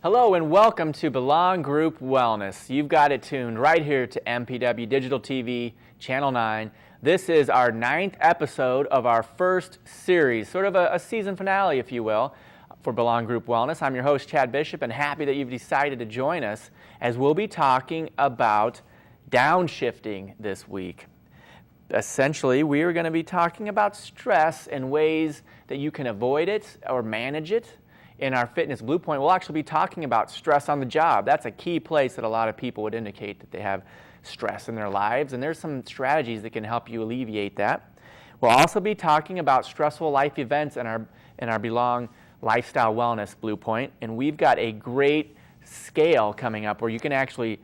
Hello and welcome to Belong Group Wellness. You've got it tuned right here to MPW Digital TV, Channel 9. This is our 9th episode of our first series, sort of a season finale, if you will, for Belong Group Wellness. I'm your host, Chad Bishop, and happy that you've decided to join us as we'll be talking about downshifting this week. Essentially, we are going to be talking about stress and ways that you can avoid it or manage it. In our Fitness Bluepoint, we'll actually be talking about stress on the job. That's a key place that a lot of people would indicate that they have stress in their lives, and there's some strategies that can help you alleviate that. We'll also be talking about stressful life events in our Belong Lifestyle Wellness Bluepoint, and we've got a great scale coming up where you can actually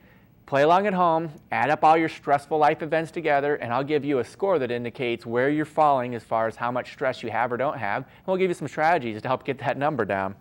play along at home, add up all your stressful life events together, and I'll give you a score that indicates where you're falling as far as how much stress you have or don't have, and we'll give you some strategies to help get that number down.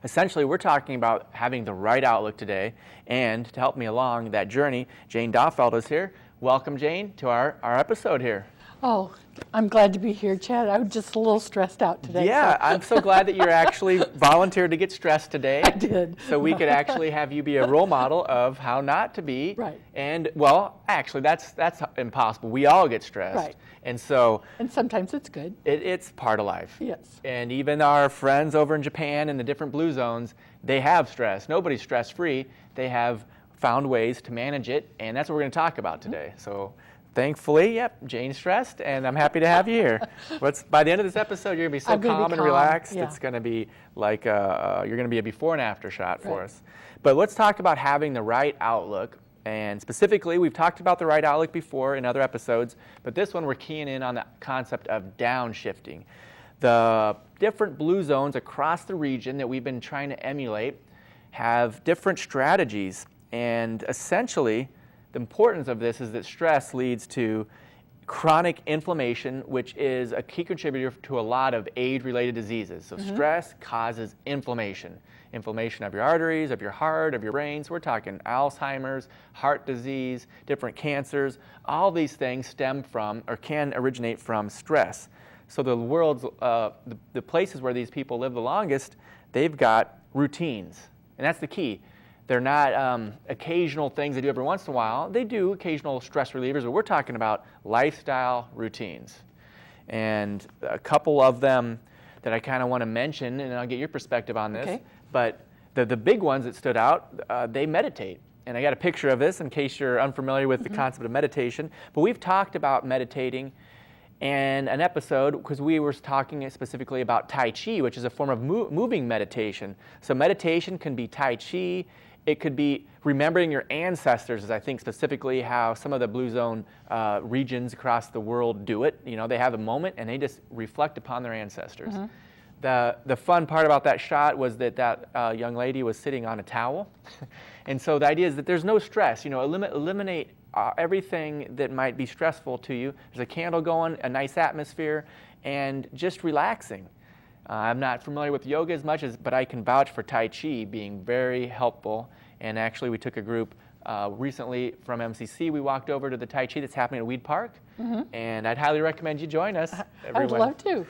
Essentially, we're talking about having the right outlook today, and to help me along that journey, Jane Daufeld is here. Welcome, Jane, to our episode here. Oh, I'm glad to be here, Chad. I was just a little stressed out today. Yeah, I'm so glad that you're actually volunteered to get stressed today. I did. So we could actually have you be a role model of how not to be. Right. And, well, actually, that's impossible. We all get stressed. Right. And so And sometimes it's good. it's part of life. Yes. And even our friends over in Japan in the different blue zones, they have stress. Nobody's stress-free. They have found ways to manage it, and that's what we're going to talk about today. So thankfully, yep, Jane's stressed, and I'm happy to have you here. By the end of this episode, you're going to be so calm and relaxed. Yeah. It's going to be like you're going to be a before and after shot for Right. us. But let's talk about having the right outlook. And specifically, we've talked about the right outlook before in other episodes, but this one we're keying in on the concept of downshifting. The different blue zones across the region that we've been trying to emulate have different strategies, and essentially, the importance of this is that stress leads to chronic inflammation, which is a key contributor to a lot of age-related diseases. So stress causes inflammation. Inflammation of your arteries, of your heart, of your brain. So we're talking Alzheimer's, heart disease, different cancers. All these things stem from or can originate from stress. So the world's, the places where these people live the longest, they've got routines. And that's the key. They're not occasional things they do every once in a while. They do occasional stress relievers, but we're talking about lifestyle routines. And a couple of them that I kind of want to mention, and I'll get your perspective on this. Okay. But the big ones that stood out, they meditate. And I got a picture of this in case you're unfamiliar with the concept of meditation. But we've talked about meditating in an episode because we were talking specifically about Tai Chi, which is a form of moving meditation. So meditation can be Tai Chi. It could be remembering your ancestors, as I think specifically how some of the blue zone regions across the world do it. You know, they have a moment and they just reflect upon their ancestors. The fun part about that shot was that young lady was sitting on a towel. And so the idea is that there's no stress. You know, eliminate everything that might be stressful to you. There's a candle going, a nice atmosphere, and just relaxing. I'm not familiar with yoga as much, but I can vouch for Tai Chi being very helpful. And actually, we took a group recently from MCC. We walked over to the Tai Chi that's happening at Weed Park. And I'd highly recommend you join us. I would love to.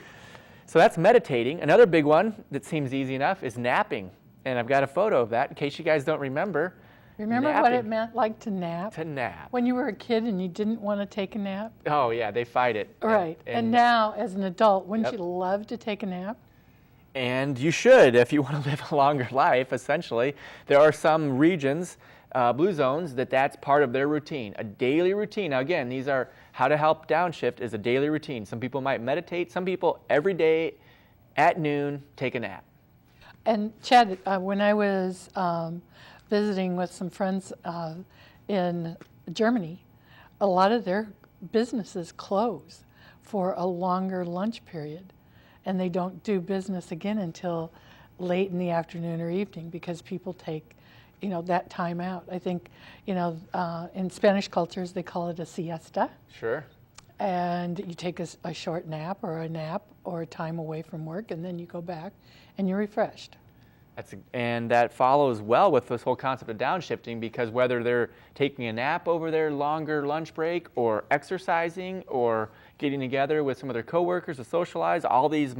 So that's meditating. Another big one that seems easy enough is napping. And I've got a photo of that in case you guys don't remember. Remember napping. what it meant like to nap? To nap. When you were a kid and you didn't want to take a nap? Oh, yeah, they fight it. Right. And now, as an adult, wouldn't Yep. you love to take a nap? And you should if you want to live a longer life, essentially. There are some regions, blue zones, that's part of their routine, a daily routine. Now, again, these are how to help downshift is a daily routine. Some people might meditate. Some people every day at noon take a nap. And Chad, when I was visiting with some friends in Germany, a lot of their businesses close for a longer lunch period, and they don't do business again until late in the afternoon or evening because people take, that time out. I think, in Spanish cultures they call it a siesta. Sure. And you take a short nap or a time away from work, and then you go back and you're refreshed. And that follows well with this whole concept of downshifting, because whether they're taking a nap over their longer lunch break or exercising or getting together with some of their coworkers to socialize, all these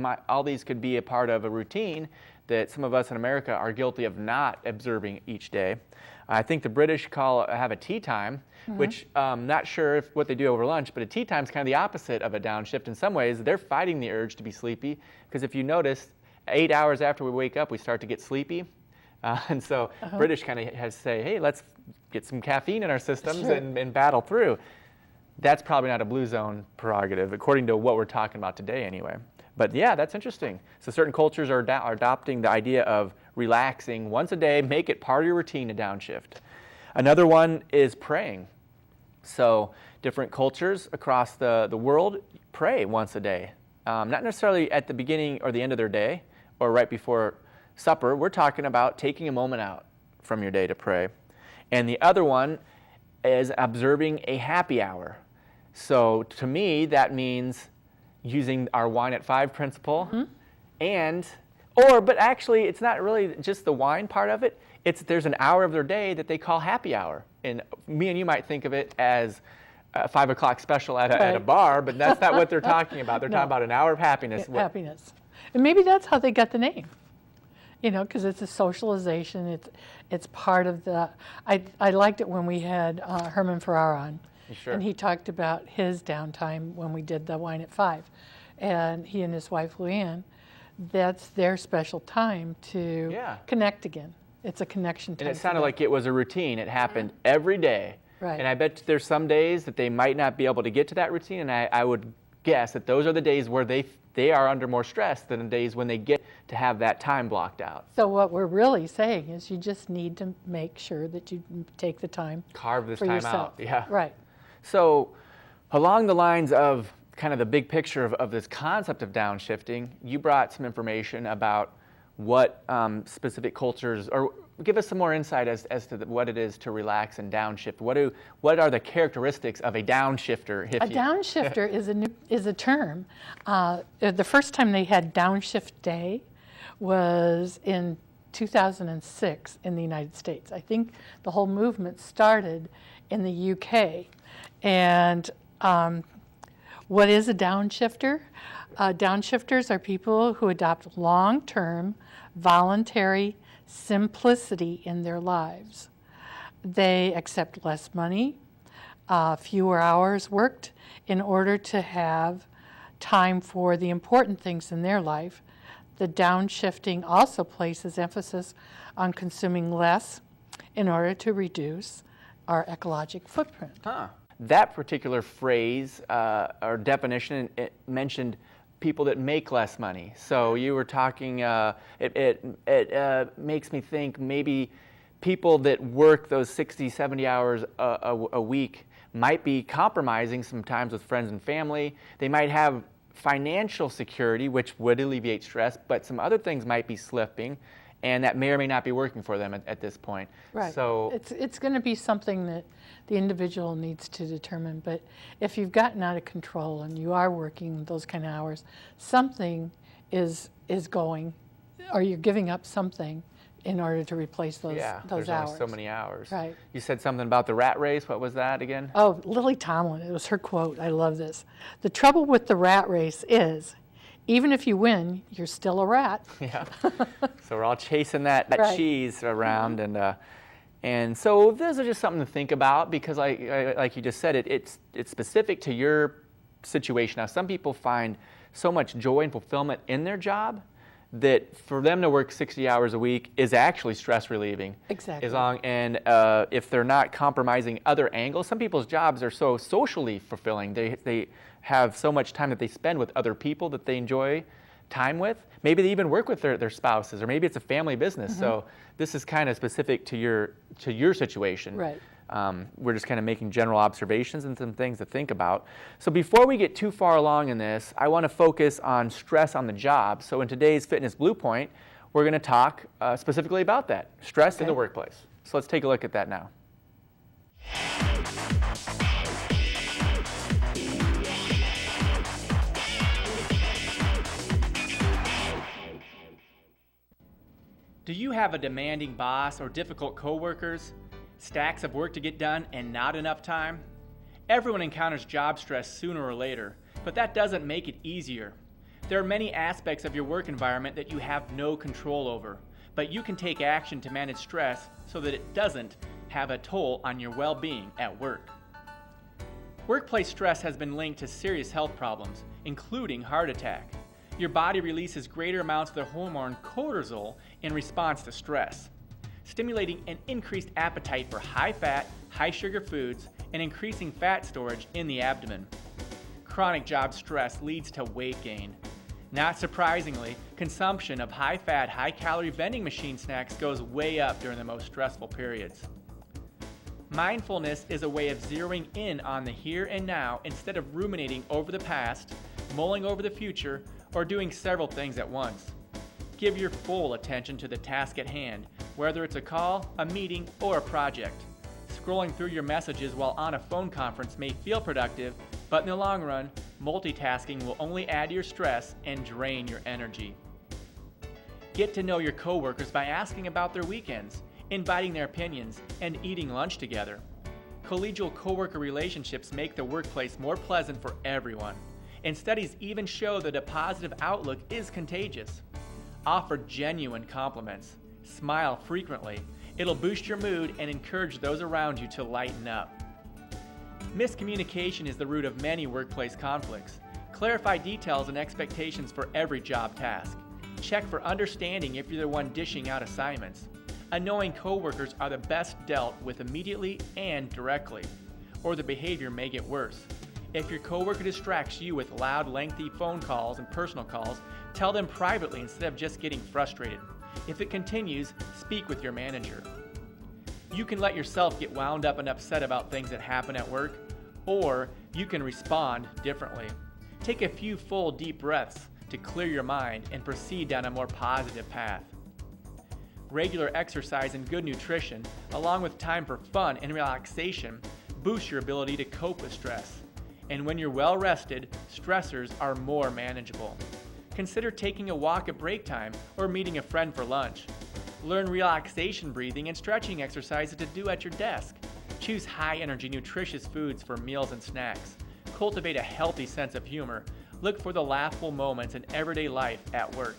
could be a part of a routine that some of us in America are guilty of not observing each day. I think the British have a tea time, which not sure if what they do over lunch, but a tea time is kind of the opposite of a downshift. In some ways, they're fighting the urge to be sleepy, because if you notice, 8 hours after we wake up, we start to get sleepy. And so British kind of has to say, hey, let's get some caffeine in our systems and battle through. That's probably not a Blue Zone prerogative, according to what we're talking about today anyway. But yeah, that's interesting. So certain cultures are adopting the idea of relaxing once a day, make it part of your routine to downshift. Another one is praying. So different cultures across the world pray once a day. Not necessarily at the beginning or the end of their day or right before supper. We're talking about taking a moment out from your day to pray. And the other one is observing a happy hour. So to me, that means using our wine at 5 principle. But actually, it's not really just the wine part of it. There's an hour of their day that they call happy hour. And me and you might think of it as a 5 o'clock special at a bar, but that's not what they're talking about. They're talking about an hour of happiness. Happiness. And maybe that's how they got the name. Because it's a socialization. It's part of the. I liked it when we had Herman Ferrar on, and he talked about his downtime when we did the wine at 5, and he and his wife Luann, that's their special time to connect again. It's a connection time. And it sounded like it was a routine. It happened every day. Right. And I bet there's some days that they might not be able to get to that routine, and I would guess that those are the days where they are under more stress than the days when they get to have that time blocked out. So what we're really saying is you just need to make sure that you take the time. Carve this for time yourself. out. Yeah. Right. So along the lines of kind of the big picture of this concept of downshifting, you brought some information about what specific cultures, or give us some more insight as to what it is to relax and downshift. What are the characteristics of a downshifter? Downshifter is a term. The first time they had Downshift Day was in 2006 in the United States. I think the whole movement started in the UK. And what is a downshifter? Downshifters are people who adopt long-term, voluntary simplicity in their lives. They accept less money, fewer hours worked in order to have time for the important things in their life. The downshifting also places emphasis on consuming less in order to reduce our ecological footprint. That particular phrase or definition, it mentioned people that make less money. So you were talking, it makes me think maybe people that work those 60, 70 hours a week might be compromising sometimes with friends and family. They might have financial security, which would alleviate stress, but some other things might be slipping, and that may or may not be working for them at this point. Right. So it's going to be something that the individual needs to determine. But if you've gotten out of control and you are working those kind of hours, something is going, or you're giving up something in order to replace those there's hours. only so many hours. Right. You said something about the rat race. What was that again? Oh, Lily Tomlin. It was her quote. I love this. The trouble with the rat race is, even if you win, you're still a rat. Yeah. So we're all chasing that Right. cheese around, and so those are just something to think about, because like you just said, it's specific to your situation. Now, some people find so much joy and fulfillment in their job that for them to work 60 hours a week is actually stress relieving. Exactly. If they're not compromising other angles, some people's jobs are so socially fulfilling. They have so much time that they spend with other people that they enjoy time with. Maybe they even work with their spouses, or maybe it's a family business. So this is kind of specific to your situation. Right. We're just kind of making general observations and some things to think about. So before we get too far along in this, I want to focus on stress on the job. So in today's Fitness Blue Point, we're going to talk specifically about that, stress in the workplace. So let's take a look at that now. Do Do you have a demanding boss or difficult coworkers, stacks of work to get done, and not enough time? Everyone encounters job stress sooner or later, but that doesn't make it easier. There are many aspects of your work environment that you have no control over, but you can take action to manage stress so that it doesn't have a toll on your well-being at work. Workplace stress has been linked to serious health problems, including heart attack. Your body releases greater amounts of the hormone cortisol in response to stress, stimulating an increased appetite for high-fat, high-sugar foods and increasing fat storage in the abdomen. Chronic job stress leads to weight gain. Not surprisingly, consumption of high-fat, high-calorie vending machine snacks goes way up during the most stressful periods. Mindfulness is a way of zeroing in on the here and now instead of ruminating over the past, mulling over the future, or doing several things at once. Give your full attention to the task at hand, whether it's a call, a meeting, or a project. Scrolling through your messages while on a phone conference may feel productive, but in the long run, multitasking will only add to your stress and drain your energy. Get to know your coworkers by asking about their weekends, inviting their opinions, and eating lunch together. Collegial coworker relationships make the workplace more pleasant for everyone, and studies even show that a positive outlook is contagious. Offer genuine compliments. Smile frequently. It'll boost your mood and encourage those around you to lighten up. Miscommunication is the root of many workplace conflicts. Clarify details and expectations for every job task. Check for understanding if you're the one dishing out assignments. Annoying coworkers are the best dealt with immediately and directly, or the behavior may get worse. If your coworker distracts you with loud, lengthy phone calls and personal calls, tell them privately instead of just getting frustrated. If it continues, speak with your manager. You can let yourself get wound up and upset about things that happen at work, or you can respond differently. Take a few full, deep breaths to clear your mind and proceed down a more positive path. Regular exercise and good nutrition, along with time for fun and relaxation, boost your ability to cope with stress. And when you're well rested, stressors are more manageable. Consider taking a walk at break time or meeting a friend for lunch. Learn relaxation breathing and stretching exercises to do at your desk. Choose high-energy, nutritious foods for meals and snacks. Cultivate a healthy sense of humor. Look for the laughable moments in everyday life at work.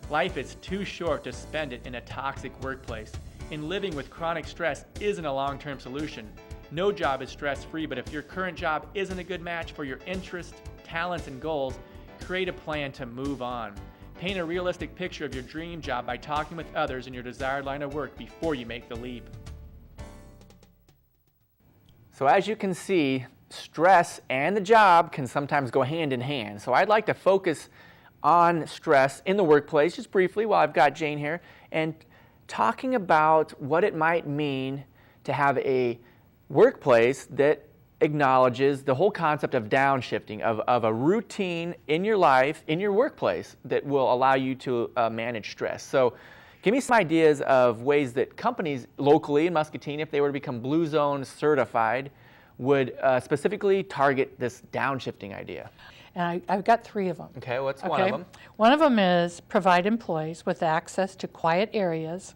Life is too short to spend it in a toxic workplace, and living with chronic stress isn't a long-term solution. No job is stress-free, but if your current job isn't a good match for your interests, talents, and goals, create a plan to move on. Paint a realistic picture of your dream job by talking with others in your desired line of work before you make the leap. So as you can see, stress and the job can sometimes go hand in hand. So I'd like to focus on stress in the workplace, just briefly while I've got Jane here, and talking about what it might mean to have a workplace that acknowledges the whole concept of downshifting, of a routine in your life, in your workplace, that will allow you to manage stress. So give me some ideas of ways that companies locally in Muscatine, if they were to become Blue Zone certified, would specifically target this downshifting idea. And I've got 3 of them. Okay, what's one of them? One of them is provide employees with access to quiet areas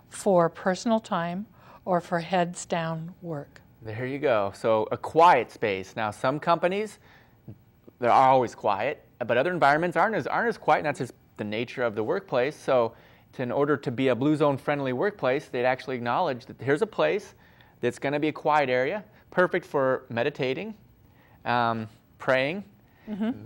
for personal time or for heads down work. There you go. So a quiet space. Now some companies, they're always quiet, but other environments aren't as quiet, and that's just the nature of the workplace. So in order to be a Blue Zone friendly workplace, they'd actually acknowledge that here's a place that's going to be a quiet area, perfect for meditating, praying,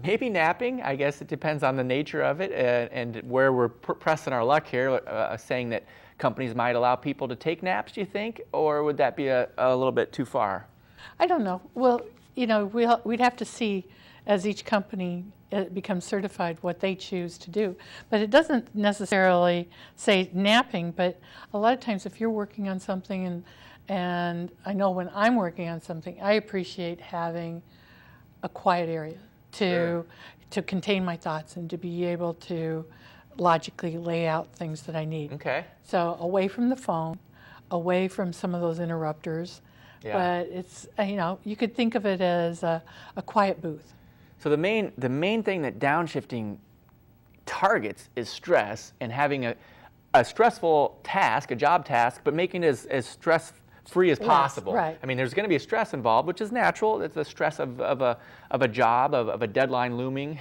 maybe napping. I guess it depends on the nature of it and where we're pressing our luck here, saying that companies might allow people to take naps, do you think? Or would that be a little bit too far? I don't know. Well, you know, we'd have to see as each company becomes certified what they choose to do. But it doesn't necessarily say napping, but a lot of times if you're working on something, and I know when I'm working on something, I appreciate having a quiet area to contain my thoughts and to be able to logically lay out things that I need. Okay. So away from the phone, away from some of those interrupters, but it's, you know, you could think of it as a quiet booth. So the main thing that downshifting targets is stress, and having a stressful task, a job task, but making it as stress-free as possible. right. I mean, there's going to be a stress involved, which is natural. It's the stress of a job, of a deadline looming,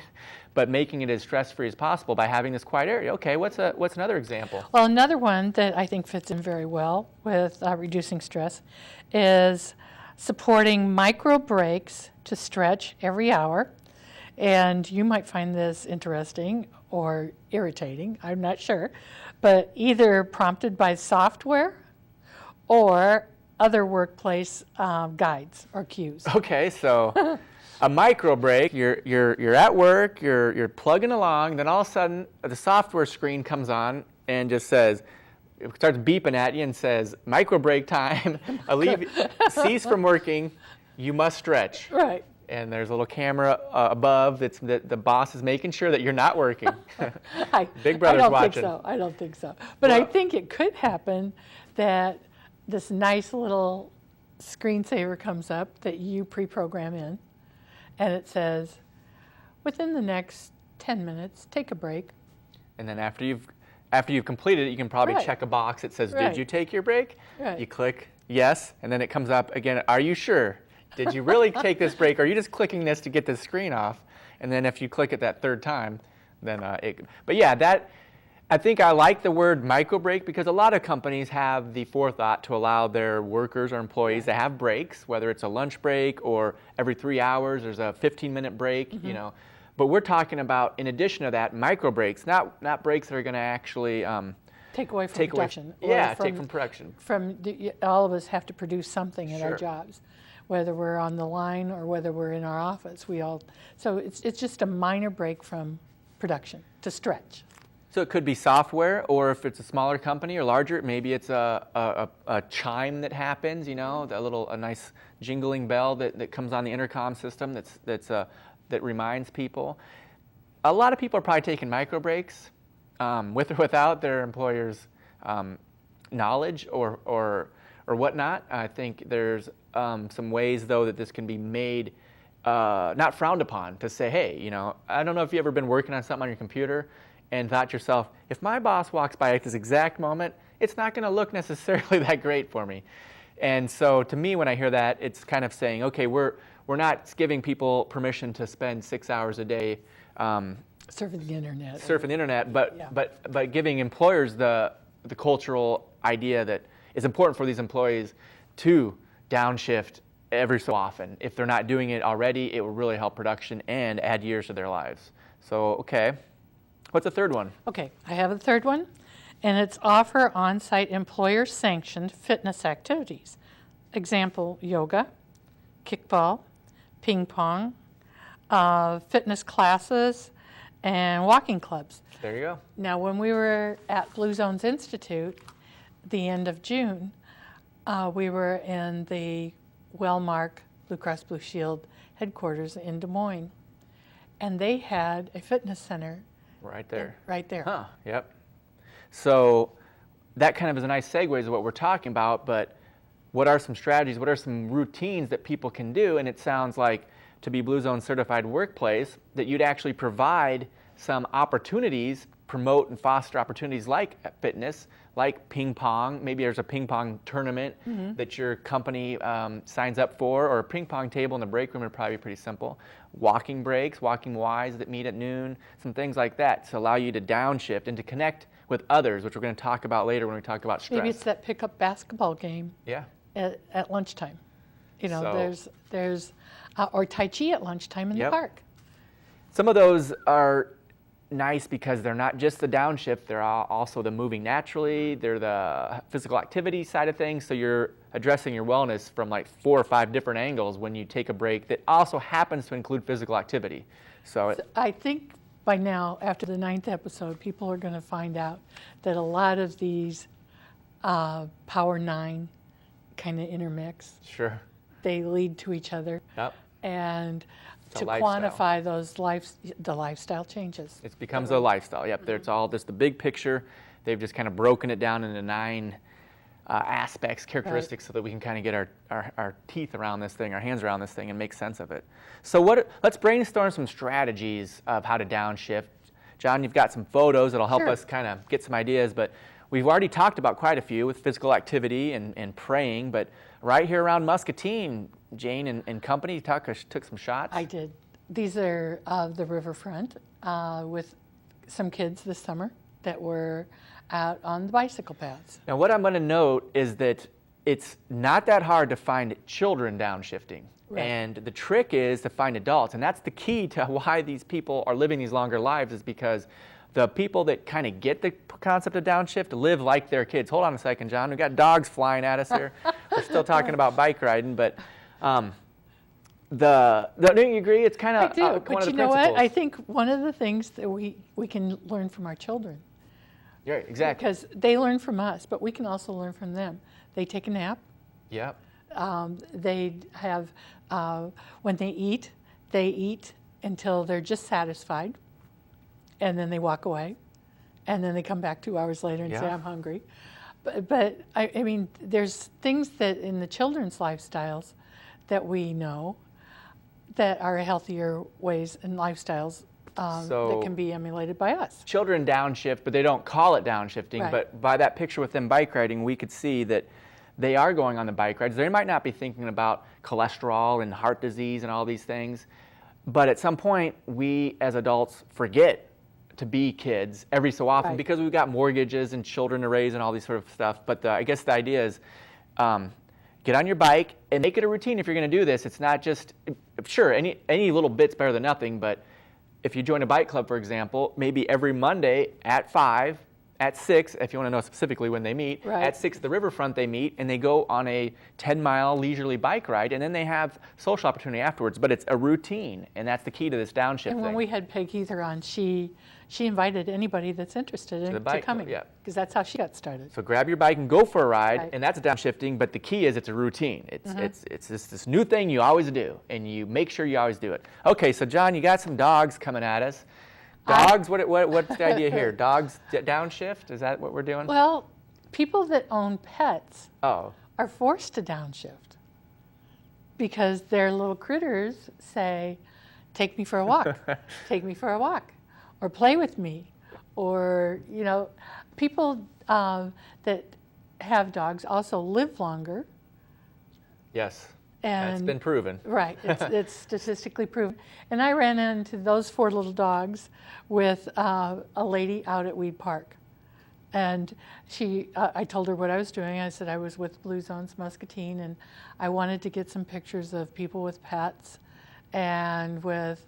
but making it as stress-free as possible by having this quiet area. Okay, what's another example? Well, another one that I think fits in very well with reducing stress is supporting micro breaks to stretch every hour. And you might find this interesting or irritating, I'm not sure, but either prompted by software or other workplace guides or cues. Okay, so a micro break, you're at work, you're plugging along, then all of a sudden the software screen comes on and just says, it starts beeping at you and says, micro break time, cease from working, you must stretch. Right. And there's a little camera above that the boss is making sure that you're not working. Big Brother's watching. I don't think so. But I think it could happen that this nice little screensaver comes up that you pre-program in, and it says, within the next 10 minutes, take a break. And then after you've completed it, you can probably Right. check a box that says, Right. did you take your break? Right. You click yes, and then it comes up again, are you sure? Did you really take this break? Or are you just clicking this to get the screen off? And then if you click it that third time, then but yeah, I think I like the word micro break because a lot of companies have the forethought to allow their workers or employees to have breaks, whether it's a lunch break or every 3 hours there's a 15-minute break, you know. But we're talking about, in addition to that, micro breaks, not breaks that are going to actually Take away from production. Take from production. All of us have to produce something in our Sure. jobs, whether we're on the line or whether we're in our office. So it's just a minor break from production to stretch. So it could be software, or if it's a smaller company or larger, maybe it's a chime that happens, you know, a nice jingling bell that comes on the intercom system that reminds people. A lot of people are probably taking micro breaks with or without their employer's knowledge or whatnot. I think there's some ways, though, that this can be made not frowned upon, to say, hey, you know, I don't know if you've ever been working on something on your computer and thought to yourself, if my boss walks by at this exact moment, it's not going to look necessarily that great for me. And so to me, when I hear that, it's kind of saying, okay, we're not giving people permission to spend 6 hours a day Surfing the internet. but giving employers the cultural idea that it's important for these employees to downshift every so often. If they're not doing it already, it will really help production and add years to their lives. So, okay. What's the third one? Okay, I have a third one, and it's offer on-site employer-sanctioned fitness activities. Example, yoga, kickball, ping pong, fitness classes, and walking clubs. There you go. Now, when we were at Blue Zones Institute, the end of June, we were in the Wellmark Blue Cross Blue Shield headquarters in Des Moines, and they had a fitness center Right there. right there. Huh, yep. So that kind of is a nice segue to what we're talking about, but what are some strategies, what are some routines that people can do? And it sounds like, to be Blue Zone certified workplace, that you'd actually provide some opportunities, promote and foster opportunities like fitness, like ping pong. Maybe there's a ping pong tournament that your company signs up for, or a ping pong table in the break room would probably be pretty simple. Walking breaks, walking Ys that meet at noon, some things like that to allow you to downshift and to connect with others, which we're going to talk about later when we talk about stress. Maybe it's that pickup basketball game Yeah. at lunchtime. You know, So- there's or Tai Chi at lunchtime in the Yep. park. Some of those are nice because they're not just the downshift, they're also the moving naturally, they're the physical activity side of things, so you're addressing your wellness from like 4 or 5 different angles when you take a break that also happens to include physical activity. So I think by now, after the 9th episode, people are going to find out that a lot of these Power 9 kind of intermix. sure. They lead to each other. Yep. And a to lifestyle. quantify the lifestyle changes. It becomes a lifestyle. Yep, it's all just the big picture. They've just kind of broken it down into 9 aspects, characteristics, so that we can kind of get our teeth around this thing, our hands around this thing, and make sense of it. So let's brainstorm some strategies of how to downshift. John, you've got some photos that'll help Sure. us kind of get some ideas, but we've already talked about quite a few with physical activity and praying, but right here around Muscatine, Jane and company took some shots. I did. These are the riverfront with some kids this summer that were out on the bicycle paths. Now, what I'm going to note is that it's not that hard to find children downshifting. Right. And the trick is to find adults. And that's the key to why these people are living these longer lives, is because the people that kind of get the concept of downshift live like their kids. Hold on a second, John. We've got dogs flying at us here. We're still talking about bike riding, but don't you agree? It's kind of I do, one of but the you know principles. what? I think one of the things that we can learn from our children, Yeah, exactly. because they learn from us, but we can also learn from them. They take a nap. Yep. They have, when they eat until they're just satisfied, and then they walk away, and then they come back 2 hours later and say, Yeah. I'm hungry. But I mean, there's things that in the children's lifestyles that we know that are healthier ways and lifestyles So- that can be emulated by us. Children downshift, but they don't call it downshifting. Right. But by that picture with them bike riding, we could see that they are going on the bike rides. They might not be thinking about cholesterol and heart disease and all these things, but at some point, we as adults forget to be kids every so often Right. because we've got mortgages and children to raise and all these sort of stuff. But I guess the idea is get on your bike and make it a routine if you're going to do this. It's not just, sure, any little bit's better than nothing, but if you join a bike club, for example, maybe every Monday at 5, at 6, if you want to know specifically when they meet, Right. at 6 at the riverfront they meet and they go on a 10-mile leisurely bike ride, and then they have social opportunity afterwards. But it's a routine, and that's the key to this downshift And when thing. we had Peg Heather on, she invited anybody that's interested the in bike to club, coming, yeah. because that's how she got started. So grab your bike and go for a ride, Right. and that's downshifting. But the key is it's a routine. It's this new thing you always do, and you make sure you always do it. Okay, so John, you got some dogs coming at us. Dogs? What's the idea here? Dogs downshift? Is that what we're doing? Well, people that own pets Oh, are forced to downshift because their little critters say, take me for a walk, take me for a walk, or play with me. Or, you know, people that have dogs also live longer. yes. And That's been proven. Right, it's statistically proven. And I ran into those 4 little dogs with a lady out at Weed Park. And I told her what I was doing. I said I was with Blue Zones Muscatine, and I wanted to get some pictures of people with pets and with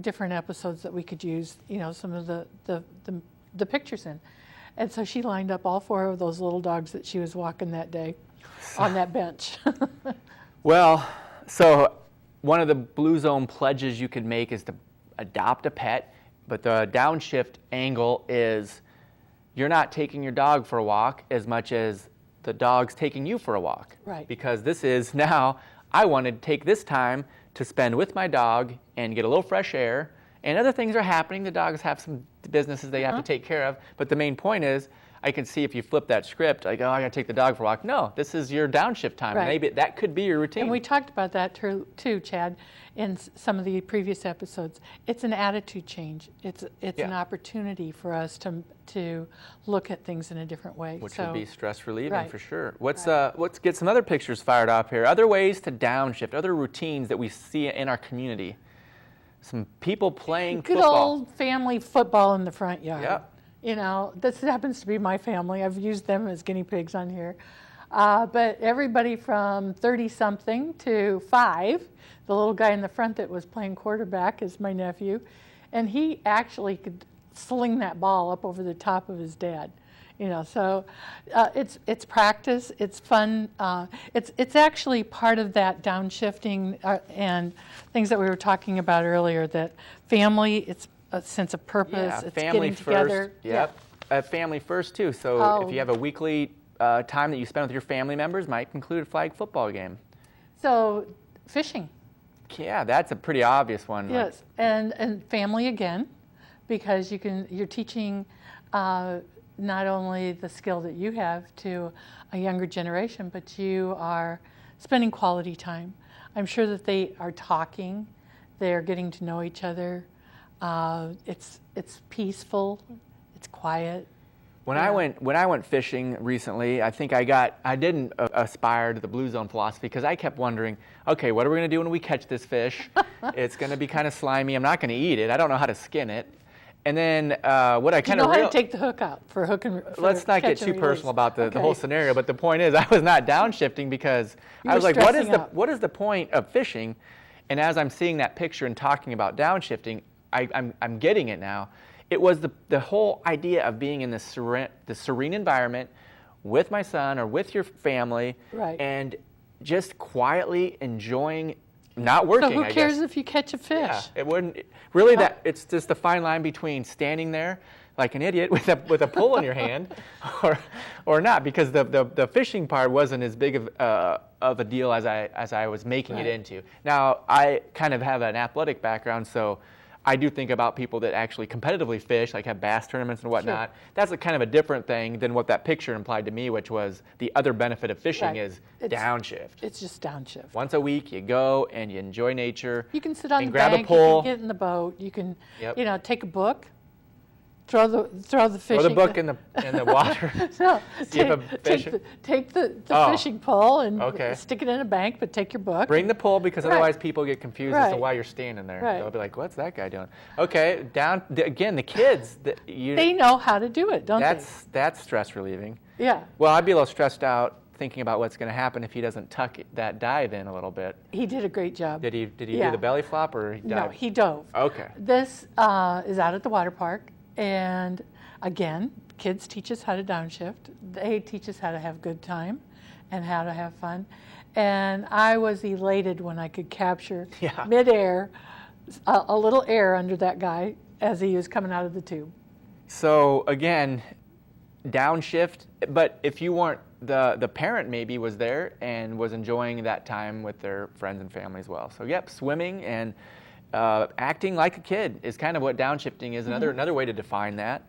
different episodes that we could use, you know, some of the pictures in. And so she lined up all 4 of those little dogs that she was walking that day on that bench. Well, so one of the Blue Zone pledges you could make is to adopt a pet, but the downshift angle is you're not taking your dog for a walk as much as the dog's taking you for a walk. Right. Because this is now, I want to take this time to spend with my dog and get a little fresh air, and other things are happening. The dogs have some businesses they have to take care of, but the main point is, I can see if you flip that script, like, oh, I got to take the dog for a walk. No, this is your downshift time. Right. Maybe that could be your routine. And we talked about that too, Chad, in some of the previous episodes. It's an attitude change. It's Yeah. an opportunity for us to look at things in a different way. Which So, would be stress relieving Right. for sure. Let's get some other pictures fired up here. Other ways to downshift, other routines that we see in our community. Some people playing good football. old family football in the front yard. Yep. You know, this happens to be my family. I've used them as guinea pigs on here. But everybody from 30-something to 5, the little guy in the front that was playing quarterback is my nephew, and he actually could sling that ball up over the top of his dad. You know, so it's practice. It's fun. It's actually part of that downshifting and things that we were talking about earlier. That family, it's a sense of purpose. Yeah, It's family getting first. together. Yep. Family first too. So Oh. if you have a weekly time that you spend with your family members, might include a flag football game. So fishing, Yeah, that's a pretty obvious one. like- yes, and family again, because you're teaching not only the skill that you have to a younger generation, but you are spending quality time. I'm sure that they are talking, they're getting to know each other. It's peaceful, it's quiet. When Yeah. I went fishing recently, I think I didn't aspire to the Blue Zone philosophy because I kept wondering, okay, what are we going to do when we catch this fish? It's going to be kind of slimy. I'm not going to eat it. I don't know how to skin it. And then what I You kind know of how to take the hook out for hook and for let's not get catch and too release. personal about the whole Okay. scenario, but the point is I was not downshifting because You I was were like, what is stressing out. what is the point of fishing? And as I'm seeing that picture and talking about downshifting, I'm getting it now. It was the whole idea of being in the serene environment with my son or with your family, Right. and just quietly enjoying, not working. So who I cares guess. if you catch a fish? Yeah, it wouldn't really. That it's just the fine line between standing there like an idiot with a pole in your hand, or not, because the fishing part wasn't as big of a deal as I was making it Right. into. Now I kind of have an athletic background, so I do think about people that actually competitively fish, like have bass tournaments and whatnot. Sure. That's a kind of a different thing than what that picture implied to me, which was the other benefit of fishing Right. is It's- downshift. It's just downshift. Once a week, you go and you enjoy nature. You can sit on and the grab bank, a pole. you can get in the boat, you can, Yep. take a book, throw the fishing. Throw the book in the water. No, See if a fish- take the Oh. fishing pole and Okay. stick it in a bank, but take your book. Bring the pole, because Right. otherwise people get confused as to Right. why you're standing there. Right. They'll be like, "What's that guy doing?" Okay, again, the kids. They know how to do it, don't That's stress relieving. they? Yeah. Well, I'd be a little stressed out thinking about what's going to happen if he doesn't tuck that dive in a little bit. He did a great job. Did he do Yeah. the belly flop or he No, dived? he dove. Okay. This is out at the water park, and again, kids teach us how to downshift. They teach us how to have good time and how to have fun. And I was elated when I could capture Yeah. midair a little air under that guy as he was coming out of the tube. So again, downshift, but if you weren't, the parent maybe was there and was enjoying that time with their friends and family as well. So yep, swimming and acting like a kid is kind of what downshifting is. Another way to define that.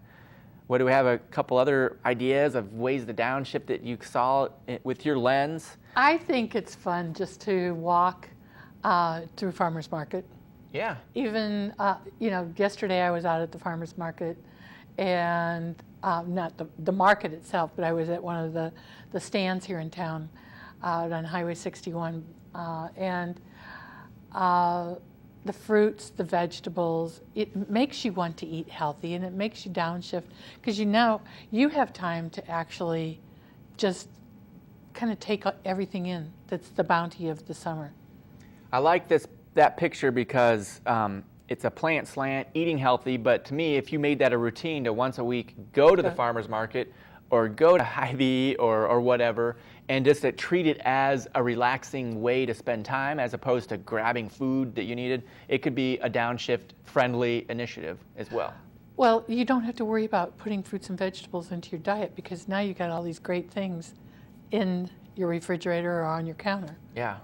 What do we have? A couple other ideas of ways to downshift that you saw with your lens? I think it's fun just to walk through farmers market. Yeah. Even, yesterday I was out at the farmer's market, and not the market itself, but I was at one of the stands here in town out on Highway 61. And the fruits, the vegetables, it makes you want to eat healthy, and it makes you downshift because you have time to actually just kind of take everything in. That's the bounty of the summer. I like that picture because it's a plant slant, eating healthy, but to me, if you made that a routine to once a week go to the farmer's market or go to Hy-Vee or whatever, and just to treat it as a relaxing way to spend time as opposed to grabbing food that you needed, it could be a downshift-friendly initiative as well. Well, you don't have to worry about putting fruits and vegetables into your diet because now you got all these great things in your refrigerator or on your counter. Yeah.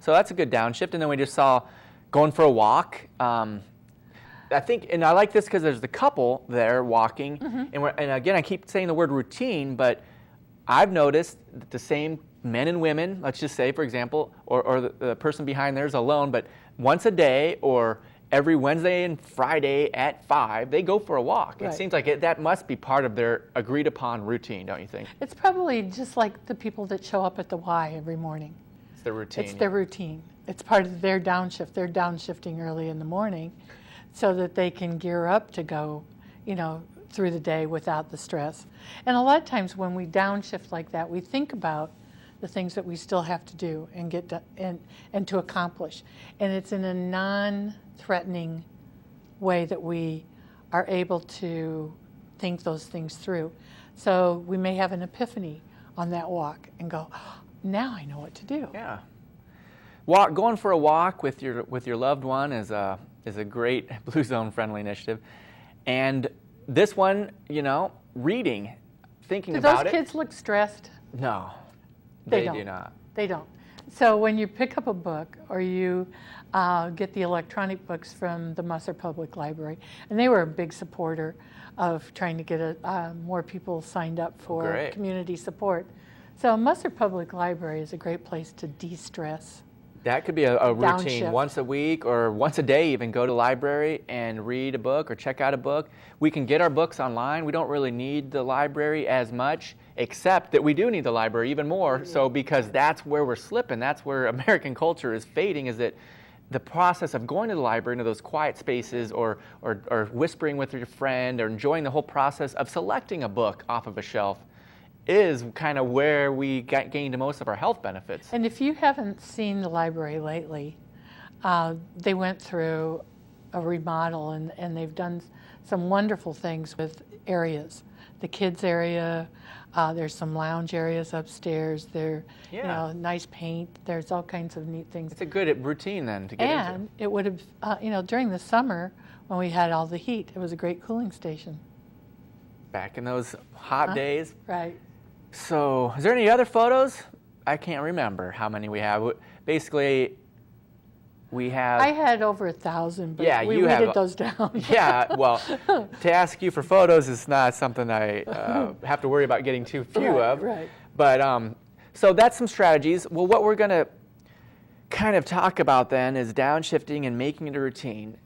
So that's a good downshift. And then we just saw going for a walk. I think, and I like this because there's the couple there walking. And again, I keep saying the word routine, but I've noticed that the same men and women, let's just say, for example, or the person behind there is alone, but once a day or every Wednesday and Friday at 5, they go for a walk. Right. It seems like that must be part of their agreed upon routine, don't you think? It's probably just like the people that show up at the Y every morning. It's the routine. It's their routine. It's part of their downshift. They're downshifting early in the morning so that they can gear up to go, through the day without the stress. And a lot of times when we downshift like that, we think about the things that we still have to do and get done, and to accomplish. And it's in a non-threatening way that we are able to think those things through. So we may have an epiphany on that walk and go, oh, now I know what to do. Yeah. Going for a walk with your loved one is a great Blue Zone friendly initiative. And this one, reading, thinking Do about those it. kids look stressed? No, They they don't. do not. They don't. So when you pick up a book or you get the electronic books from the Musser Public Library, and they were a big supporter of trying to get more people signed up for Great. community support. So Musser Public Library is a great place to de-stress. That could be a routine Downshift. once a week or once a day even. Go to the library and read a book or check out a book. We can get our books online. We don't really need the library as much, except that we do need the library even more. So because that's where we're slipping, that's where American culture is fading, is that the process of going to the library, into those quiet spaces, or whispering with your friend, or enjoying the whole process of selecting a book off of a shelf, is kind of where we gained most of our health benefits. And if you haven't seen the library lately, they went through a remodel and they've done some wonderful things with areas. The kids area, there's some lounge areas upstairs. There, nice paint. There's all kinds of neat things. It's a good routine then to get into. And it would have, during the summer when we had all the heat, it was a great cooling station. Back in those hot days. Right. So, is there any other photos? I can't remember how many we have. Basically, we have. I had over 1,000, but Yeah, we you have- weeded those down. Yeah, well, to ask you for photos is not something I have to worry about getting too few of. Right. But so that's some strategies. Well, what we're going to kind of talk about then is downshifting and making it a routine.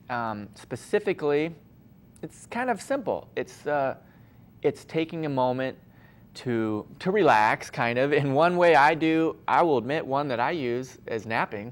Specifically, it's kind of simple. It's taking a moment to relax, kind of. In one way I will admit, one that I use is napping.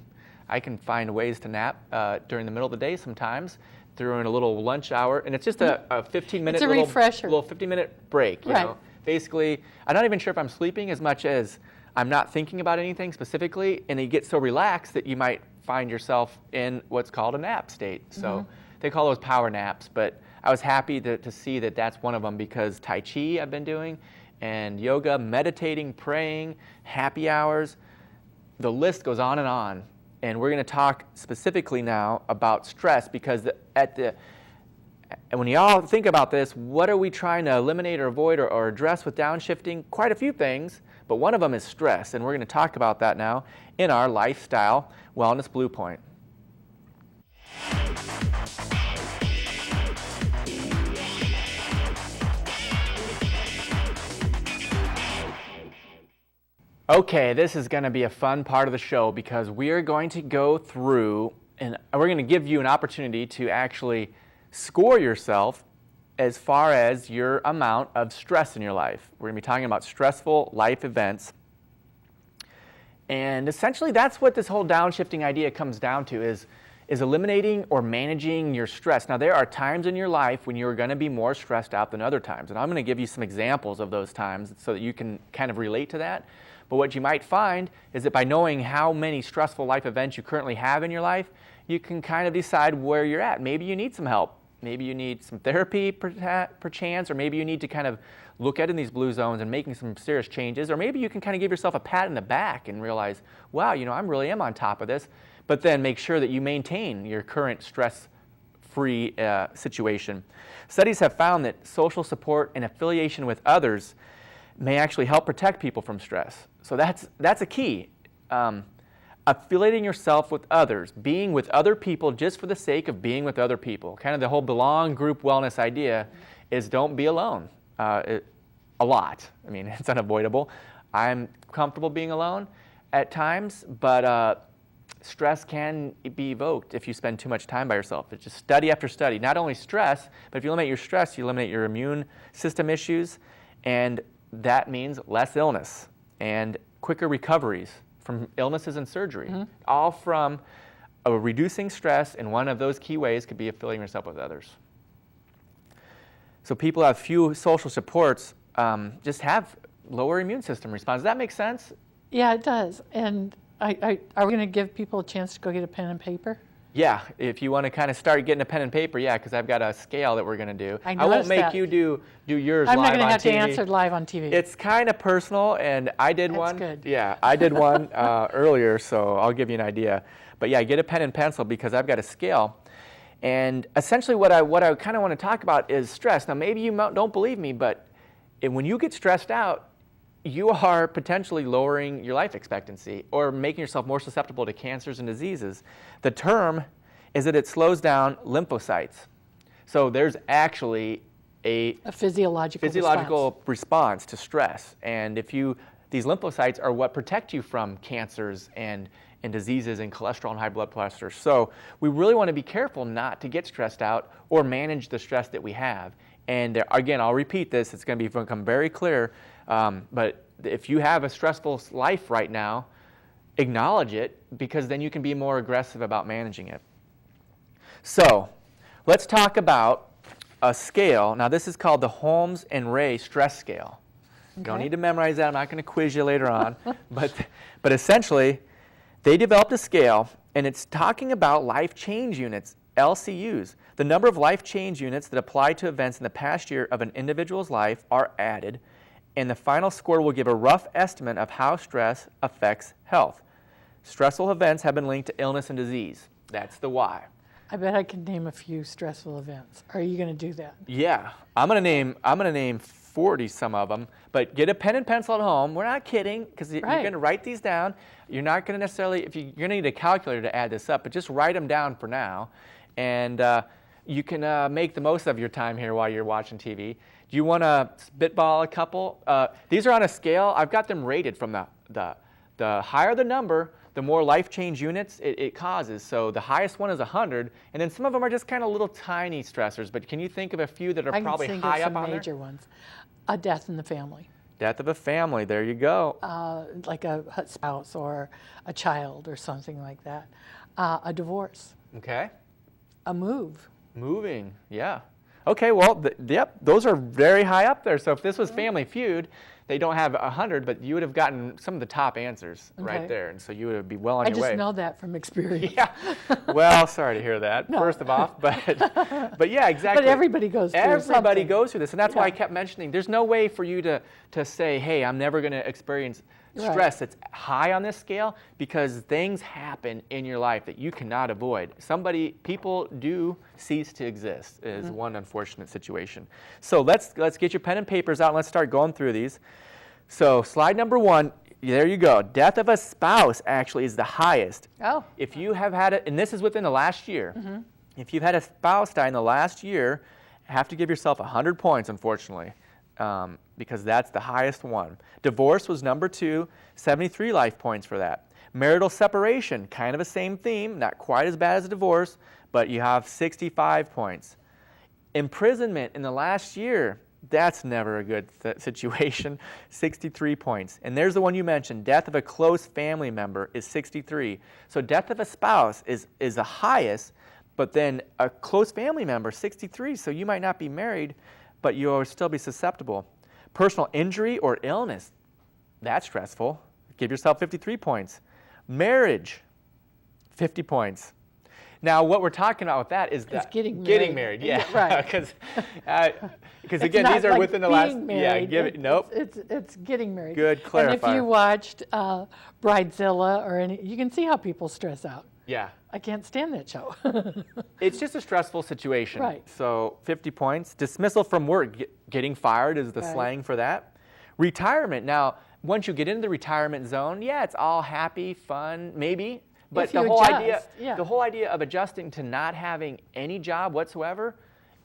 I can find ways to nap during the middle of the day sometimes, during a little lunch hour, and it's just a 15-minute It's a refresher. little 15-minute break. You Right. know? Basically, I'm not even sure if I'm sleeping as much as I'm not thinking about anything specifically, and you get so relaxed that you might find yourself in what's called a nap state. So they call those power naps, but I was happy to see that that's one of them, because Tai Chi I've been doing, and yoga, meditating, praying, happy hours, the list goes on. And we're going to talk specifically now about stress, because and when you all think about this, what are we trying to eliminate or avoid or address with downshifting? Quite a few things, but one of them is stress, and we're going to talk about that now in our Lifestyle Wellness Blue Point. Okay, this is going to be a fun part of the show, because we are going to go through and we're going to give you an opportunity to actually score yourself as far as your amount of stress in your life. We're going to be talking about stressful life events. And essentially that's what this whole downshifting idea comes down to, is eliminating or managing your stress. Now, there are times in your life when you're going to be more stressed out than other times, and I'm going to give you some examples of those times so that you can kind of relate to that. But what you might find is that by knowing how many stressful life events you currently have in your life, you can kind of decide where you're at. Maybe you need some help. Maybe you need some therapy perchance, or maybe you need to kind of look at in these blue zones and making some serious changes, or maybe you can kind of give yourself a pat in the back and realize, wow, I really am on top of this, but then make sure that you maintain your current stress-free situation. Studies have found that social support and affiliation with others may actually help protect people from stress. So that's a key. Affiliating yourself with others, being with other people just for the sake of being with other people. Kind of the whole belong group wellness idea is don't be alone a lot. I mean, it's unavoidable. I'm comfortable being alone at times, but stress can be evoked if you spend too much time by yourself. It's just study after study. Not only stress, but if you eliminate your stress, you eliminate your immune system issues, and that means less illness and quicker recoveries from illnesses and surgery, all from reducing stress, and one of those key ways could be affiliating yourself with others. So people who have few social supports just have lower immune system response. Does that make sense? Yeah, it does. And are we going to give people a chance to go get a pen and paper? Yeah, if you want to kind of start getting a pen and paper, yeah, because I've got a scale that we're going to do. I won't noticed make that. you do yours I'm live not going on to have to TV. answer live on TV. It's kind of personal, and I did That's one. good. Yeah, I did one earlier, so I'll give you an idea. But yeah, get a pen and pencil, because I've got a scale. And essentially what I kind of want to talk about is stress. Now, maybe you don't believe me, but when you get stressed out, you are potentially lowering your life expectancy or making yourself more susceptible to cancers and diseases. The term is that it slows down lymphocytes. So there's actually a physiological response to stress. And these lymphocytes are what protect you from cancers and and diseases and cholesterol and high blood pressure. So we really want to be careful not to get stressed out or manage the stress that we have. And again, I'll repeat this, it's going to become very clear, but if you have a stressful life right now, acknowledge it, because then you can be more aggressive about managing it. So let's talk about a scale. Now this is called the Holmes and Ray stress scale. You don't need to memorize that. I'm not going to quiz you later on. but essentially, they developed a scale, and it's talking about life change units, LCUs. The number of life change units that apply to events in the past year of an individual's life are added, and the final score will give a rough estimate of how stress affects health. Stressful events have been linked to illness and disease. That's the why. I bet I can name a few stressful events. Are you going to do that? Yeah, I'm going to name 40 some of them, but get a pen and pencil at home. We're not kidding, because you're going to write these down. You're not going to necessarily, you're going to need a calculator to add this up, but just write them down for now, and you can make the most of your time here while you're watching TV. Do you want to spitball a couple? These are on a scale. I've got them rated from the higher the number, the more life change units it causes. So the highest one is 100, and then some of them are just kind of little tiny stressors. But can you think of a few that are probably high up on there? I can think of some major ones. A death in the family. Death of a family, there you go. Like a spouse or a child or something like that. A divorce. Okay. A move. Moving, yeah. Okay, well, yep, those are very high up there. So if this was Family Feud, they don't have 100, but you would have gotten some of the top answers right there, and so you would be well on your way. I just know that from experience. Yeah. Well, sorry to hear that. No. First of all, but yeah, exactly. But everybody goes through Everybody goes through this, and that's why I kept mentioning. There's no way for you to say, hey, I'm never going to experience stress that's high on this scale, because things happen in your life that you cannot avoid. People do cease to exist is one unfortunate situation. So let's get your pen and papers out and let's start going through these. So slide number 1, there you go. Death of a spouse actually is the highest. Oh. If you have had it, and this is within the last year, if you've had a spouse die in the last year, you have to give yourself 100 points, unfortunately. Because that's the highest one. Divorce was number 2, 73 life points for that. Marital separation, kind of the same theme, not quite as bad as a divorce, but you have 65 points. Imprisonment in the last year, that's never a good situation, 63 points. And there's the one you mentioned, death of a close family member is 63. So death of a spouse is the highest, but then a close family member, 63, so you might not be married, but you'll still be susceptible. Personal injury or illness, that's stressful. Give yourself 53 points. Marriage, 50 points. Now, what we're talking about with that is getting married. Yeah, right. Because again, these are within the last. Married. Yeah, nope. It's getting married. Good clarifier. And if you watched Bridezilla or any, you can see how people stress out. Yeah. I can't stand that show. It's just a stressful situation. Right. So 50 points. Dismissal from work, getting fired is the slang for that. Retirement. Now, once you get into the retirement zone, yeah, it's all happy, fun, maybe. But the whole idea of adjusting to not having any job whatsoever,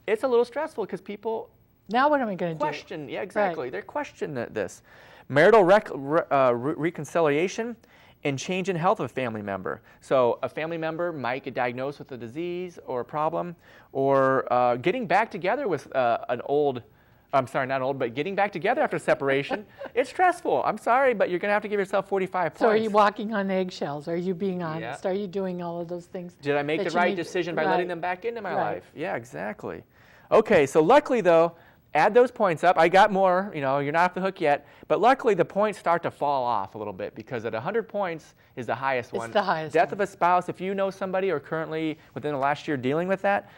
it's a little stressful because people now what am I going to do? Question. Yeah, exactly. Right. They're questioning this. Marital reconciliation and change in health of a family member. So a family member might get diagnosed with a disease or a problem, or getting back together with getting back together after separation, it's stressful. I'm sorry, but you're going to have to give yourself 45 points. So are you walking on eggshells? Are you being honest? Are you doing all of those things? Did I make the right decision by letting them back into my life? Yeah, exactly. Okay, so luckily though, add those points up. I got more, you're not off the hook yet, but luckily the points start to fall off a little bit because at 100 points is the highest one. It's the highest Death one. of a spouse, if you know somebody or currently within the last year dealing with that,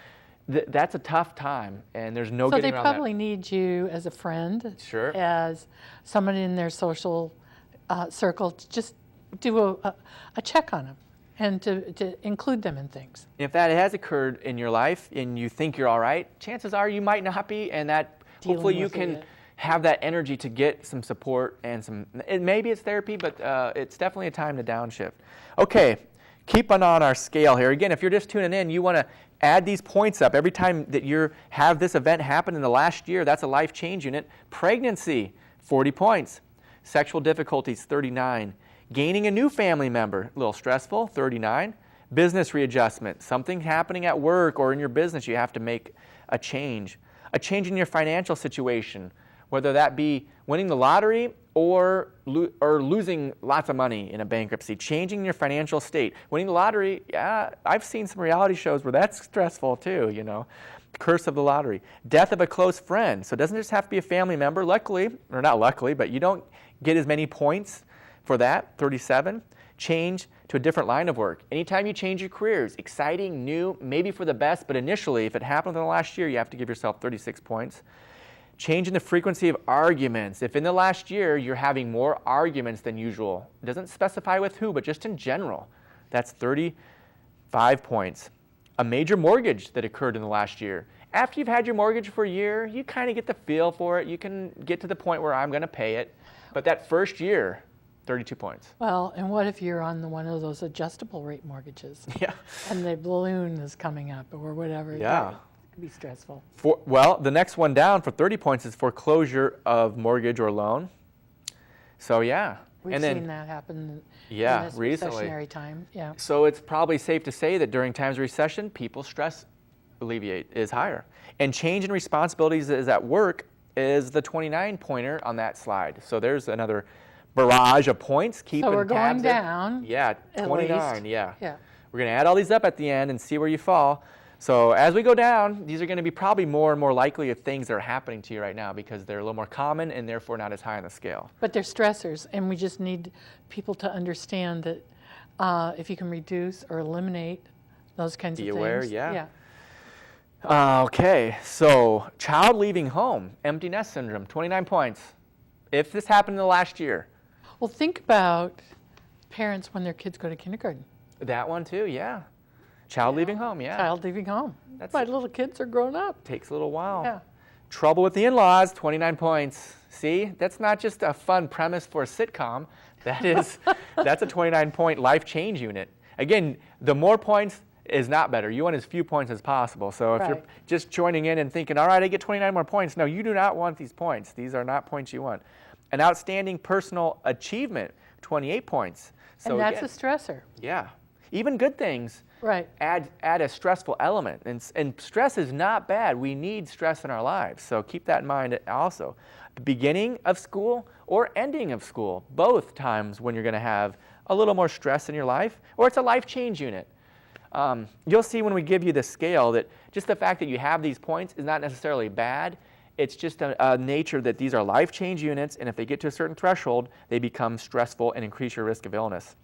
that's a tough time, and there's no getting around that. So they probably need you as a friend, sure, as someone in their social circle to just do a check on them and to include them in things. If that has occurred in your life and you think you're all right, chances are you might not be, and that hopefully you can have that energy to get some support and maybe it's therapy, but it's definitely a time to downshift. Okay, keep on our scale here. Again, if you're just tuning in, you want to add these points up. Every time that you have this event happen in the last year, that's a life change unit. Pregnancy, 40 points. Sexual difficulties, 39. Gaining a new family member, a little stressful, 39. Business readjustment, something happening at work or in your business, you have to make a change. A change in your financial situation, whether that be winning the lottery or losing lots of money in a bankruptcy, changing your financial state. Winning the lottery, yeah, I've seen some reality shows where that's stressful too, you know. Curse of the lottery. Death of a close friend. So it doesn't just have to be a family member, luckily, or not luckily, but you don't get as many points for that, 37. Change to a different line of work. Anytime you change your careers, exciting, new, maybe for the best, but initially, if it happened in the last year, you have to give yourself 36 points. Change in the frequency of arguments. If in the last year you're having more arguments than usual, it doesn't specify with who, but just in general, that's 35 points. A major mortgage that occurred in the last year. After you've had your mortgage for a year, you kind of get the feel for it. You can get to the point where I'm going to pay it. But that first year, 32 points. Well, and what if you're on one of those adjustable rate mortgages? Yeah. And the balloon is coming up or whatever. Yeah. It could be stressful. Well, the next one down for 30 points is foreclosure of mortgage or loan. So yeah. We've seen that happen in this recently. recessionary time. Yeah. So it's probably safe to say that during times of recession, people's stress is higher. And change in responsibilities is at work is the 29 pointer on that slide. So there's another barrage of points. So we're going down. Yeah, 29, yeah. Yeah. We're going to add all these up at the end and see where you fall. So as we go down, these are going to be probably more and more likely of things that are happening to you right now because they're a little more common and therefore not as high on the scale. But they're stressors, and we just need people to understand that if you can reduce or eliminate those kinds of things. Be aware, yeah. Yeah. Okay, so child leaving home, empty nest syndrome, 29 points. If this happened in the last year. Well, think about parents when their kids go to kindergarten. That one too, yeah. Child leaving home, yeah. Child leaving home. My little kids are grown up. Takes a little while. Yeah. Trouble with the in-laws, 29 points. See, that's not just a fun premise for a sitcom. That's a 29-point life change unit. Again, the more points is not better. You want as few points as possible. So if you're just joining in and thinking, all right, I get 29 more points. No, you do not want these points. These are not points you want. An outstanding personal achievement, 28 points. So and that's again, a stressor. Yeah. Even good things add a stressful element. And stress is not bad. We need stress in our lives. So keep that in mind also. Beginning of school or ending of school, both times when you're going to have a little more stress in your life, or it's a life change unit. You'll see when we give you the scale that just the fact that you have these points is not necessarily bad. It's just a nature that these are life change units, and if they get to a certain threshold, they become stressful and increase your risk of illness.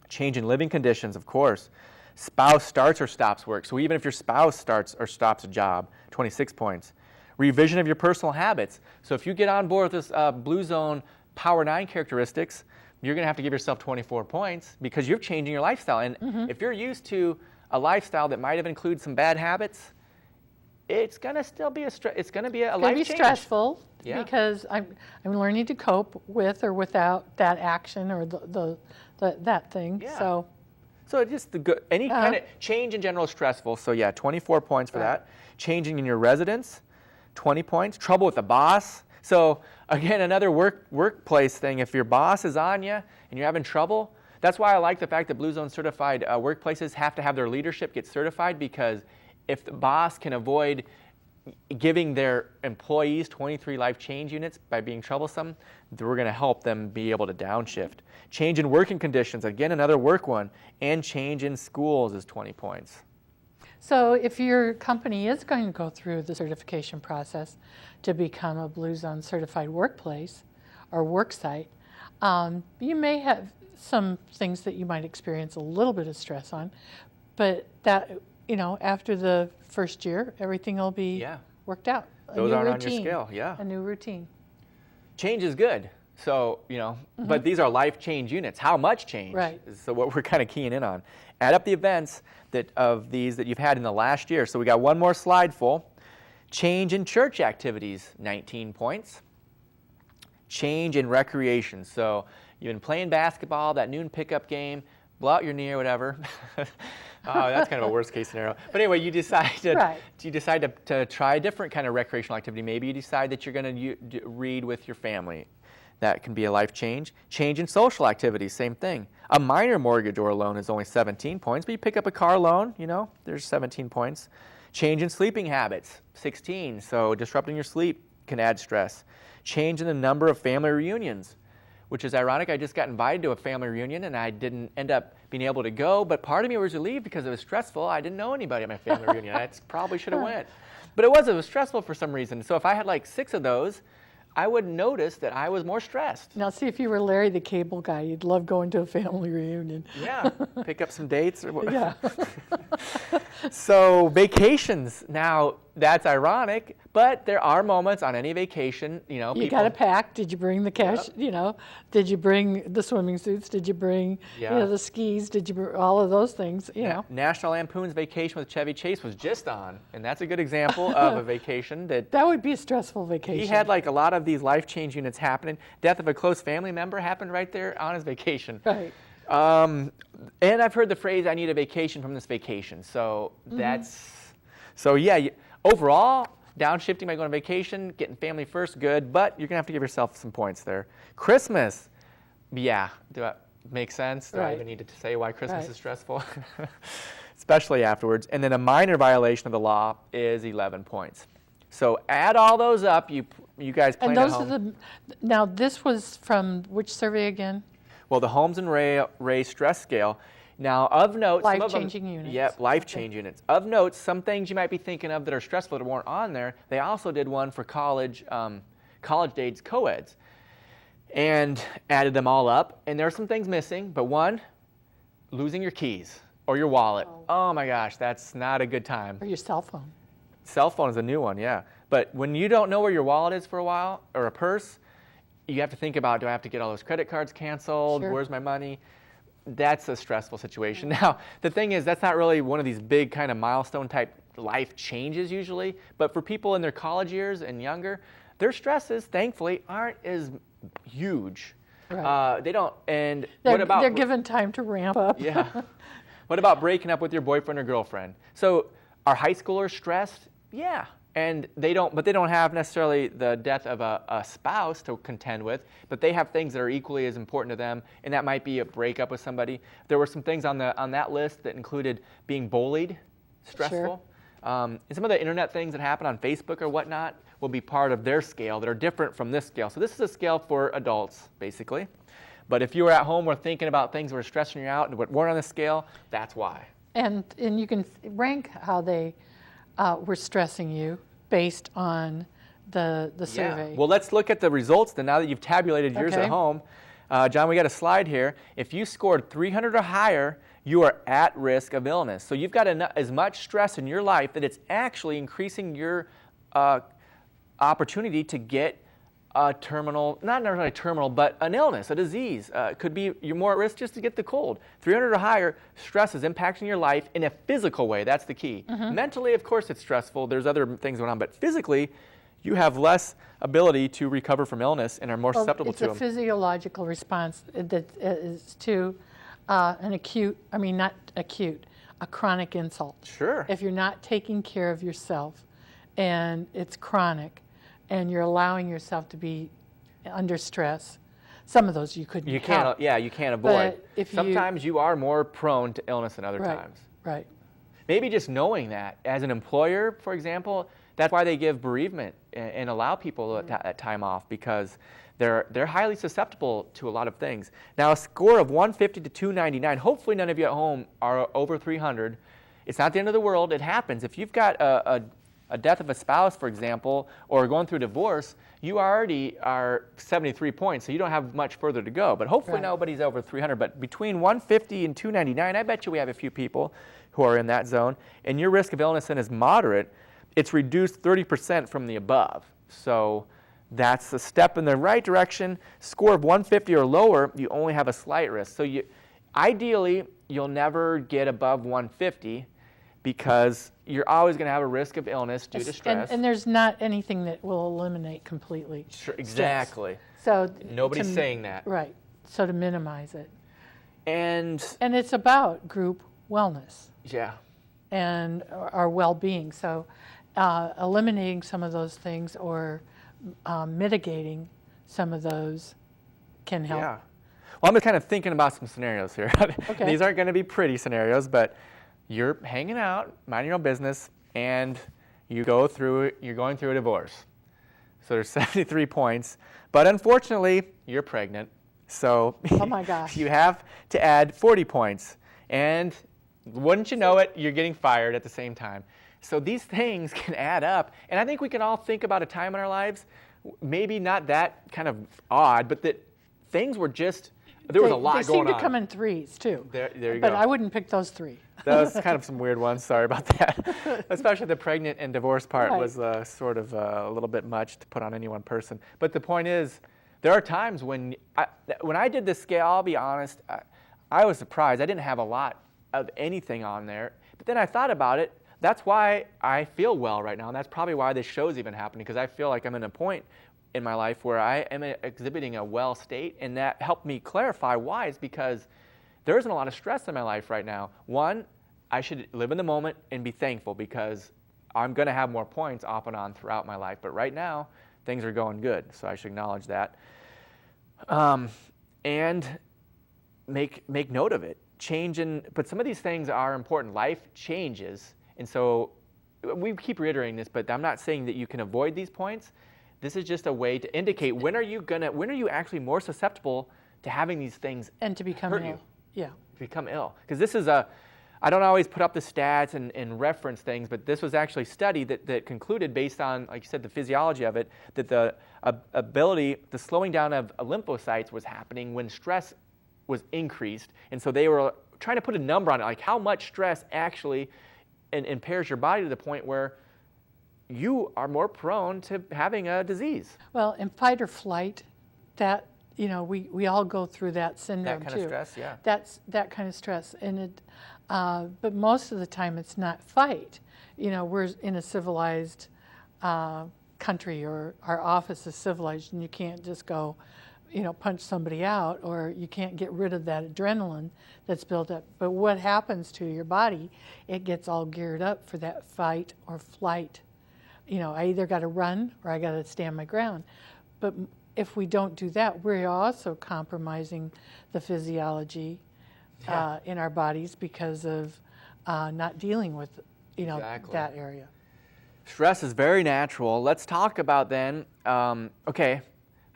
Change in living conditions, of course. Spouse starts or stops work. So even if your spouse starts or stops a job, 26 points. Revision of your personal habits. So if you get on board with this Blue Zone Power 9 characteristics, you're going to have to give yourself 24 points because you're changing your lifestyle. And if you're used to a lifestyle that might have included some bad habits, it's going to still be it's going to be a life change. It's going to be stressful because I'm learning to cope with or without that action or that thing. Yeah. So just any kind of change in general is stressful. So yeah, 24 points for that. Changing in your residence, 20 points. Trouble with the boss. So again, another workplace thing. If your boss is on you and you're having trouble, that's why I like the fact that Blue Zone certified workplaces have to have their leadership get certified, because if the boss can avoid giving their employees 23 life change units by being troublesome, we're going to help them be able to downshift. Change in working conditions, again, another work one, and change in schools is 20 points. So if your company is going to go through the certification process to become a Blue Zone certified workplace or work site, you may have some things that you might experience a little bit of stress on, but that, after the first year, everything will be worked out. Those aren't on your scale, A new routine. Change is good. So, but these are life change units. How much change? Right. So what we're kind of keying in on. Add up the events of these that you've had in the last year. So we got one more slide full. Change in church activities, 19 points. Change in recreation. So you've been playing basketball, that noon pickup game, blow out your knee or whatever. That's kind of a worst case scenario. But anyway, you decide to try a different kind of recreational activity. Maybe you decide that you're going to read with your family. That can be a life change. Change in social activities, same thing. A minor mortgage or a loan is only 17 points, but you pick up a car loan, there's 17 points. Change in sleeping habits, 16. So disrupting your sleep can add stress. Change in the number of family reunions, which is ironic. I just got invited to a family reunion and I didn't end up being able to go, but part of me was relieved because it was stressful. I didn't know anybody at my family reunion. I probably should have went. But it was stressful for some reason. So if I had like 6 of those, I would notice that I was more stressed. Now, see, if you were Larry the Cable Guy, you'd love going to a family reunion. Yeah, pick up some dates. Yeah. So vacations, now that's ironic, but there are moments on any vacation, You got to pack. Did you bring the cash? Yep. Did you bring the swimming suits? Did you bring the skis? Did you bring all of those things? National Lampoon's Vacation with Chevy Chase was just on, and that's a good example of a vacation that would be a stressful vacation. he had like a lot of these life change units happening. Death of a close family member happened right there on his vacation. Right. And I've heard the phrase, I need a vacation from this vacation. So overall, downshifting by going on vacation, getting family first, good, but you're going to have to give yourself some points there. Christmas, do that make sense? Do I even need to say why Christmas is stressful? Especially afterwards. And then a minor violation of the law is 11 points. So add all those up, you guys playing at home. Now this was from which survey again? Well, the Holmes and Ray stress scale. Now, of note, life-changing units. Yep, life-changing units. Of note, some things you might be thinking of that are stressful that weren't on there. They also did one for college dates co-eds, and added them all up. And there are some things missing, but one, losing your keys or your wallet. Oh my gosh, that's not a good time. Or your cell phone. Cell phone is a new one, yeah. But when you don't know where your wallet is for a while, or a purse, you have to think about, do I have to get all those credit cards canceled? Sure. Where's my money? That's a stressful situation. Now, the thing is, that's not really one of these big kind of milestone type life changes usually, but for people in their college years and younger, their stresses, thankfully, aren't as huge. Right. They don't, and they're given time to ramp up. Yeah. What about breaking up with your boyfriend or girlfriend? So are high schoolers stressed? Yeah. And they don't have necessarily the death of a spouse to contend with, but they have things that are equally as important to them, and that might be a breakup with somebody. There were some things on that list that included being bullied, stressful. Sure. And some of the internet things that happen on Facebook or whatnot will be part of their scale that are different from this scale. So this is a scale for adults, basically. But if you were at home or thinking about things that were stressing you out and weren't on the scale, that's why. And you can rank how they were stressing you based on the survey. Well, let's look at the results then now that you've tabulated yours at home. John, we got a slide here. If you scored 300 or higher, you are at risk of illness. So you've got as much stress in your life that it's actually increasing your opportunity to get a terminal, not necessarily a terminal, but an illness, a disease. Could be you're more at risk just to get the cold. 300 or higher, stress is impacting your life in a physical way. That's the key. Mentally, of course, it's stressful. There's other things going on, but physically, you have less ability to recover from illness and are more susceptible to them. It's a physiological response that is to an acute, not acute, a chronic insult. Sure. If you're not taking care of yourself and it's chronic, and you're allowing yourself to be under stress, some of those you couldn't help. You can't avoid. But sometimes you are more prone to illness than other times. Right. Maybe just knowing that, as an employer, for example, that's why they give bereavement and allow people that time off, because they're highly susceptible to a lot of things. Now, a score of 150 to 299, hopefully none of you at home are over 300. It's not the end of the world. It happens. If you've got a death of a spouse, for example, or going through divorce, you already are 73 points, so you don't have much further to go. But hopefully nobody's over 300. But between 150 and 299, I bet you we have a few people who are in that zone. And your risk of illness then is moderate. It's reduced 30% from the above. So that's a step in the right direction. Score of 150 or lower, you only have a slight risk. So ideally, you'll never get above 150, because you're always going to have a risk of illness due to stress. And there's not anything that will eliminate completely. Sure, exactly. So nobody's saying that. Right. So to minimize it. And it's about group wellness. Yeah. And our well-being. So eliminating some of those things or mitigating some of those can help. Yeah. Well, I'm just kind of thinking about some scenarios here. Okay. These aren't going to be pretty scenarios, but you're hanging out, minding your own business, and you're going through a divorce. So there's 73 points, but unfortunately, you're pregnant. So Oh my gosh. you have to add 40 points. And wouldn't you know it, you're getting fired at the same time. So these things can add up. And I think we can all think about a time in our lives, maybe not that kind of odd, but that things were just, there was a lot They going seem to on. come in threes too. There you But go. I wouldn't pick those three. Those kind of some weird ones. Sorry about that. Especially the pregnant and divorce part Right. was sort of a little bit much to put on any one person. But the point is, there are times when I did this scale, I'll be honest, I was surprised. I didn't have a lot of anything on there. But then I thought about it. That's why I feel well right now. And that's probably why this show's even happening, because I feel like I'm in a point in my life where I am exhibiting a well state. And that helped me clarify why. Is because there isn't a lot of stress in my life right now. One, I should live in the moment and be thankful, because I'm going to have more points off and on throughout my life. But right now, things are going good, so I should acknowledge that. And make note of it. But some of these things are important. Life changes, and so we keep reiterating this, but I'm not saying that you can avoid these points. This is just a way to indicate when are you actually more susceptible to having these things And to become hurt ill. you. Yeah. Become ill. Because this is I don't always put up the stats and reference things, but this was actually a study that concluded, based on, like you said, the physiology of it, that the slowing down of lymphocytes was happening when stress was increased. And so they were trying to put a number on it, like how much stress actually impairs your body to the point where you are more prone to having a disease. Well, in fight or flight, that, we all go through that syndrome That kind too. of stress, yeah. That's that kind of stress, and but most of the time it's not fight. We're in a civilized country, or our office is civilized, and you can't just go, punch somebody out, or you can't get rid of that adrenaline that's built up. But what happens to your body? It gets all geared up for that fight or flight. I either got to run or I got to stand my ground. But if we don't do that, we're also compromising the physiology in our bodies because of not dealing with, Exactly. that area. Stress is very natural. Let's talk about then,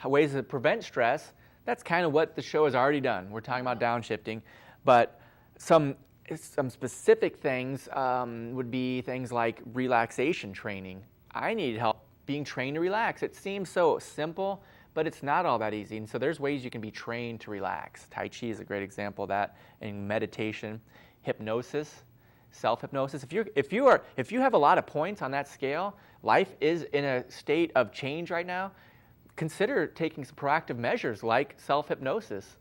ways to prevent stress. That's kind of what the show has already done. We're talking about downshifting, but some specific things would be things like relaxation training. I needed help being trained to relax. It seems so simple, but it's not all that easy. And so there's ways you can be trained to relax. Tai Chi is a great example of that, and meditation, hypnosis, self-hypnosis. If you have a lot of points on that scale, life is in a state of change right now, consider taking some proactive measures like self-hypnosis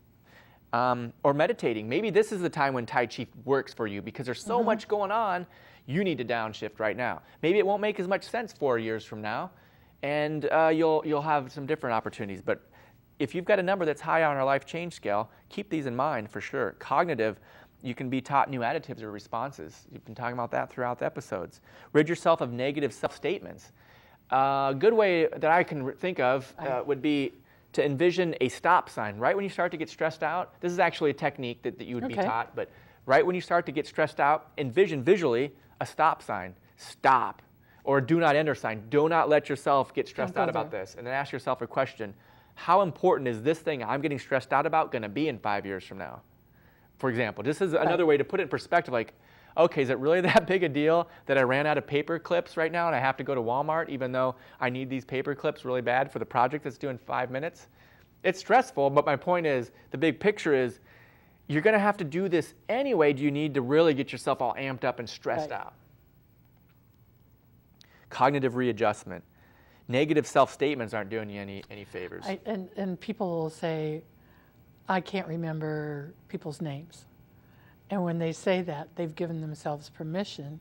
or meditating. Maybe this is the time when Tai Chi works for you, because there's so much going on, you need to downshift right now. Maybe it won't make as much sense 4 years from now, and you'll have some different opportunities. But if you've got a number that's high on our life change scale, keep these in mind for sure. Cognitive, you can be taught new additives or responses. You've been talking about that throughout the episodes. Rid yourself of negative self-statements. A good way that I can think of would be to envision a stop sign. Right when you start to get stressed out, this is actually a technique that you would be taught, but right when you start to get stressed out, envision visually a stop sign. Stop. Or do not enter sign. Do not let yourself get stressed out about this. And then ask yourself a question. How important is this thing I'm getting stressed out about going to be in 5 years from now? For example, this is another way to put it in perspective, like, okay, is it really that big a deal that I ran out of paper clips right now and I have to go to Walmart even though I need these paper clips really bad for the project that's due in 5 minutes? It's stressful, but my point is, the big picture is, you're going to have to do this anyway. Do you need to really get yourself all amped up and stressed out? Cognitive readjustment. Negative self-statements aren't doing you any favors. And people will say, I can't remember people's names. And when they say that, they've given themselves permission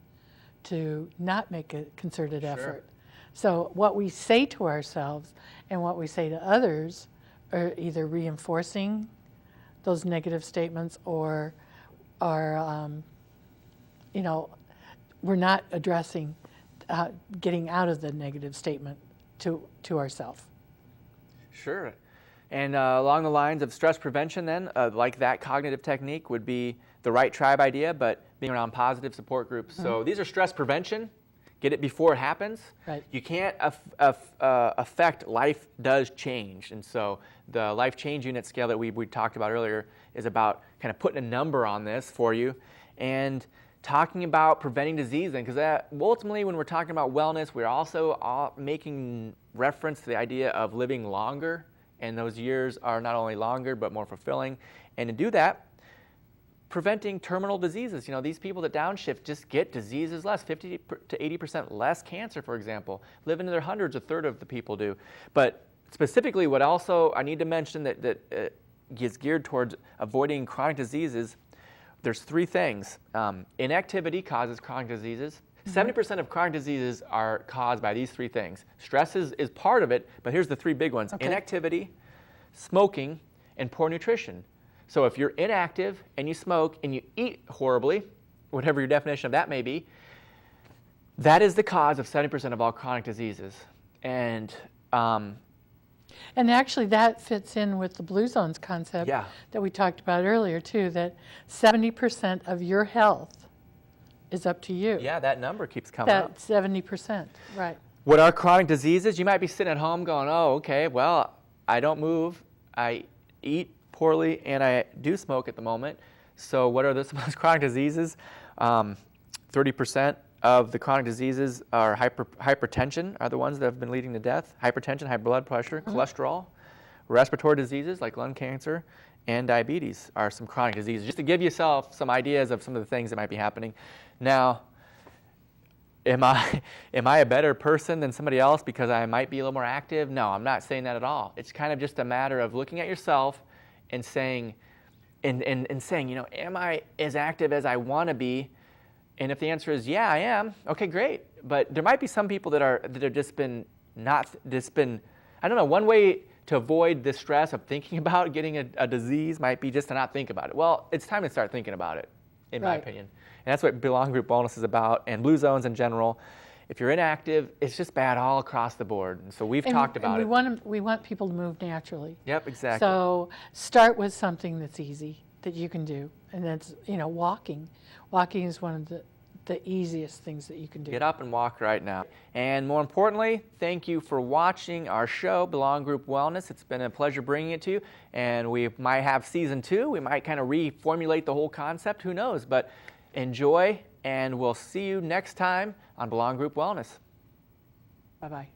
to not make a concerted effort. So what we say to ourselves and what we say to others are either reinforcing those negative statements, or are, we're not addressing getting out of the negative statement to ourselves. Sure. And along the lines of stress prevention then, like that cognitive technique would be the right tribe idea, but being around positive support groups. So these are stress prevention. Get it before it happens. Right. You can't affect life does change. And so the life change unit scale that we talked about earlier is about kind of putting a number on this for you and talking about preventing disease. Because ultimately when we're talking about wellness, we're also making reference to the idea of living longer. And those years are not only longer, but more fulfilling. And to do that, preventing terminal diseases. These people that downshift just get diseases less, 50 to 80% less cancer, for example. Live into their hundreds, a third of the people do. But specifically, what also I need to mention that is geared towards avoiding chronic diseases, there's three things. Inactivity causes chronic diseases. 70% of chronic diseases are caused by these three things. Stress is part of it, but here's the three big ones. Okay. Inactivity, smoking, and poor nutrition. So if you're inactive and you smoke and you eat horribly, whatever your definition of that may be, that is the cause of 70% of all chronic diseases. And actually that fits in with the Blue Zones concept that we talked about earlier too, that 70% of your health is up to you. Yeah, that number keeps coming up. 70%, right. What are chronic diseases? You might be sitting at home going, oh, okay, well, I don't move, I eat poorly, and I do smoke at the moment. So what are some of those chronic diseases? 30% of the chronic diseases are hypertension are the ones that have been leading to death. Hypertension, high blood pressure, cholesterol, respiratory diseases like lung cancer, and diabetes are some chronic diseases. Just to give yourself some ideas of some of the things that might be happening. Now, am I a better person than somebody else because I might be a little more active? No, I'm not saying that at all. It's kind of just a matter of looking at yourself and saying, am I as active as I want to be? And if the answer is yeah, I am, okay, great. But there might be some people that are just been I don't know, one way to avoid the stress of thinking about getting a disease might be just to not think about it. Well, it's time to start thinking about it, in my opinion. And that's what Belong Group Wellness is about, and Blue Zones in general. If you're inactive, it's just bad all across the board. And so we've talked about it. We want people to move naturally. Yep, exactly. So start with something that's easy that you can do, and that's walking. Walking is one of the easiest things that you can do. Get up and walk right now. And more importantly, thank you for watching our show, Belong Group Wellness. It's been a pleasure bringing it to you. And we might have season 2. We might kind of reformulate the whole concept. Who knows? But enjoy, and we'll see you next time on Belong Group Wellness. Bye-bye.